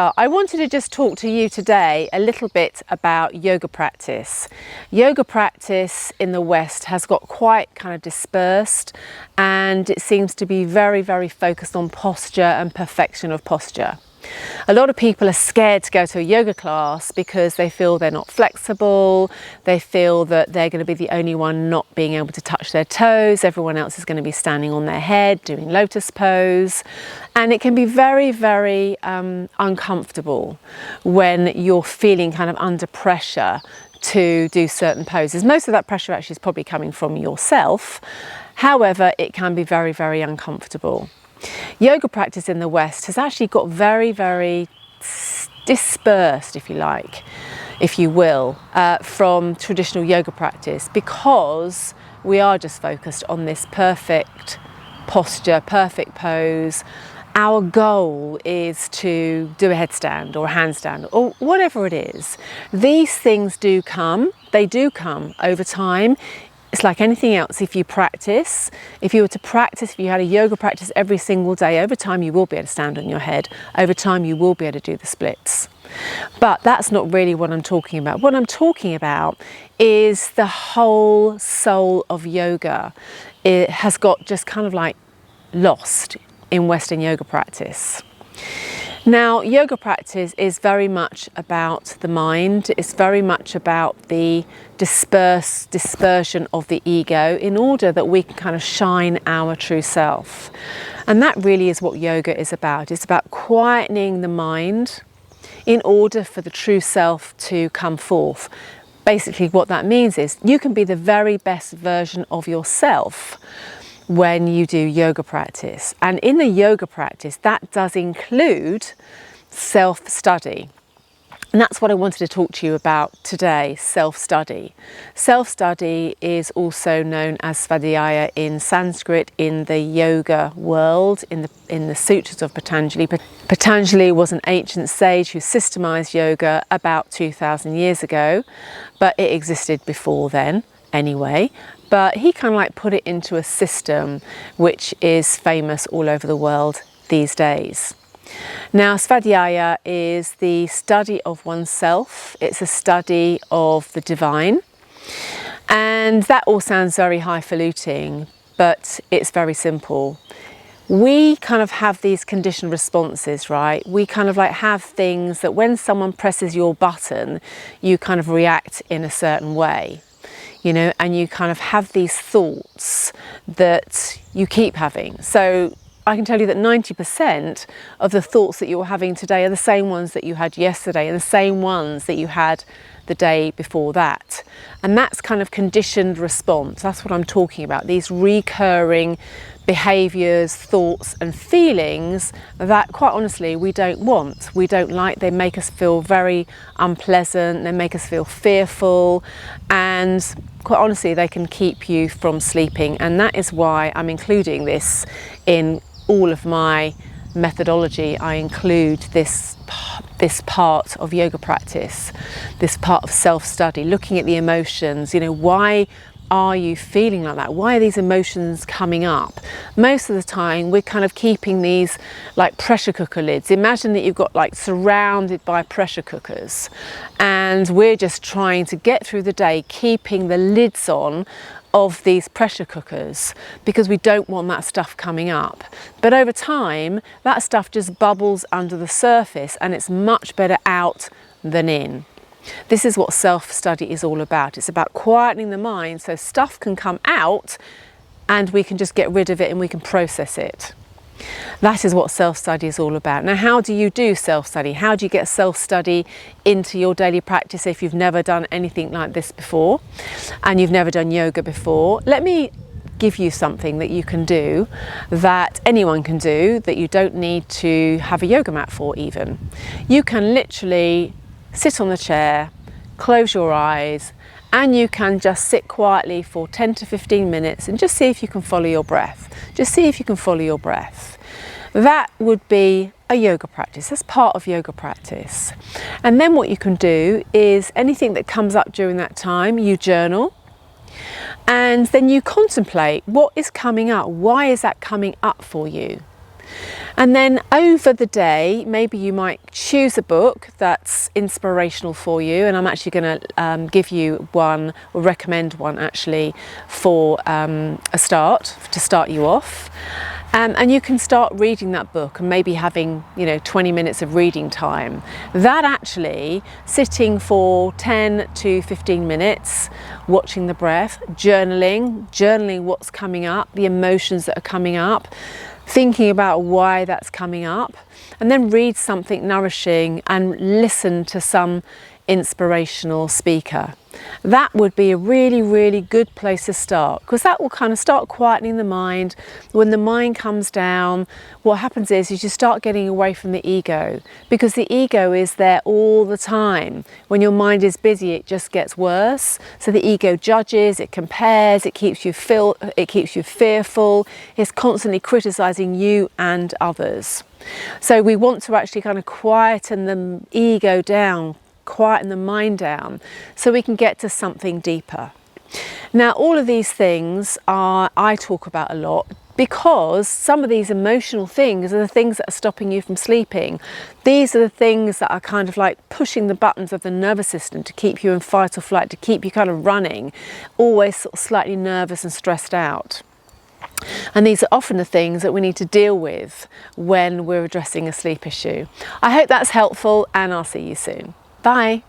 I wanted to just talk to you today a little bit about yoga practice. Yoga practice in the West has got quite kind of dispersed, and it seems to be very, very focused on posture and perfection of posture. A lot of people are scared to go to a yoga class because they feel they're not flexible, they feel that they're going to be the only one not being able to touch their toes, everyone else is going to be standing on their head doing lotus pose, and it can be very, very uncomfortable when you're feeling kind of under pressure to do certain poses. Most of that pressure actually is probably coming from yourself, however it can be very, very uncomfortable. Yoga practice in the West has actually got very, very dispersed, if you like, if you will, from traditional yoga practice, because we are just focused on this perfect posture, perfect pose. Our goal is to do a headstand or a handstand or whatever it is. These things do come, they do come over time. It's like anything else. If you practice, if you were to practice, if you had a yoga practice every single day, over time you will be able to stand on your head. Over time you will be able to do the splits. But that's not really what I'm talking about. What I'm talking about is the whole soul of yoga. It has got just kind of like lost in Western yoga practice. Now, yoga practice is very much about the mind. It's very much about the dispersion of the ego in order that we can kind of shine our true self. And that really is what yoga is about. It's about quietening the mind in order for the true self to come forth. Basically, what that means is you can be the very best version of yourself when you do yoga practice. And in the yoga practice, that does include self-study. And that's what I wanted to talk to you about today, self-study. Self-study is also known as svadhyaya in Sanskrit in the yoga world, in the sutras of Patanjali. Patanjali was an ancient sage who systemized yoga about 2,000 years ago, but it existed before then anyway. But he kind of like put it into a system which is famous all over the world these days. Now, svadhyaya is the study of oneself. It's a study of the divine. And that all sounds very highfalutin, but it's very simple. We kind of have these conditioned responses, right? We kind of like have things that when someone presses your button, you kind of react in a certain way. You know, and you kind of have these thoughts that you keep having. So I can tell you that 90% of the thoughts that you're having today are the same ones that you had yesterday and the same ones that you had the day before that. And that's kind of conditioned response. That's what I'm talking about. These recurring behaviours, thoughts and feelings that quite honestly we don't want, we don't like. They make us feel very unpleasant, they make us feel fearful, and quite honestly they can keep you from sleeping. And that is why I'm including this in all of my methodology. I include this part of yoga practice, this part of self-study, looking at the emotions. You know, why are you feeling like that? Why are these emotions coming up? Most of the time we're kind of keeping these like pressure cooker lids. Imagine that you've got like surrounded by pressure cookers, and we're just trying to get through the day keeping the lids on of these pressure cookers because we don't want that stuff coming up. But over time that stuff just bubbles under the surface, and it's much better out than in. This is what self-study is all about. It's about quietening the mind so stuff can come out and we can just get rid of it and we can process it. That is what self-study is all about. Now, how do you do self-study? How do you get self-study into your daily practice if you've never done anything like this before and you've never done yoga before? Let me give you something that you can do, that anyone can do, that you don't need to have a yoga mat for even. You can literally sit on the chair, close your eyes, and you can just sit quietly for 10 to 15 minutes and just see if you can follow your breath. Just see if you can follow your breath. That would be a yoga practice. That's part of yoga practice. And then what you can do is anything that comes up during that time, you journal, and then you contemplate what is coming up. Why is that coming up for you? And then over the day, maybe you might choose a book that's inspirational for you. And I'm actually going to give you one, or recommend one actually, for a start, to start you off. And you can start reading that book and maybe having, 20 minutes of reading time. That actually, sitting for 10 to 15 minutes, watching the breath, journaling what's coming up, the emotions that are coming up, thinking about why that's coming up, and then read something nourishing and listen to some inspirational speaker. That would be a really, really good place to start, because that will kind of start quietening the mind. When the mind comes down, what happens is you start getting away from the ego, because the ego is there all the time. When your mind is busy, it just gets worse. So the ego judges, it compares, it keeps you fearful, it's constantly criticizing you and others. So we want to actually kind of quieten the ego down, quieten the mind down, so we can get to something deeper. Now, all of these things I talk about a lot, because some of these emotional things are the things that are stopping you from sleeping. These are the things that are kind of like pushing the buttons of the nervous system to keep you in fight or flight, to keep you kind of running, always sort of slightly nervous and stressed out. And these are often the things that we need to deal with when we're addressing a sleep issue. I hope that's helpful, and I'll see you soon. Bye.